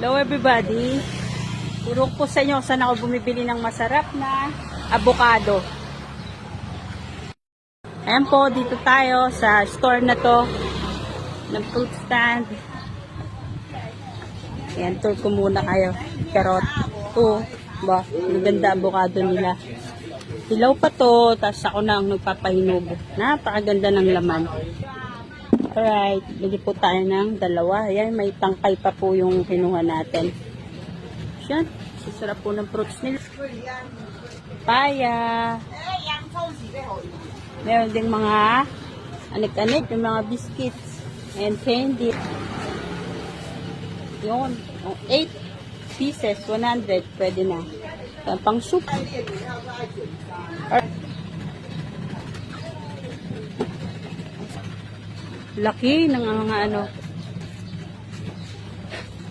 Hello everybody. Turok po sa inyo saan ako bumibili ng masarap na avocado. Ayan po, dito tayo sa store na to ng fruit stand. Ayan, tour ko muna kayo. Carrot. Ba, maganda avocado nila. Hilaw pa to, tapos ako na ang nagpapahinubo. Napakaganda ng laman. Alright, bili po tayo ng dalawa. Ayan, may tangkay pa po yung kinuha natin. Yan, sasarap po ng fruits nila. Paya. Meron ding mga anik-anik, yung mga biscuits and candy. Yun, 8 pieces, 100, pwede na. Pang soup. Laki ng mga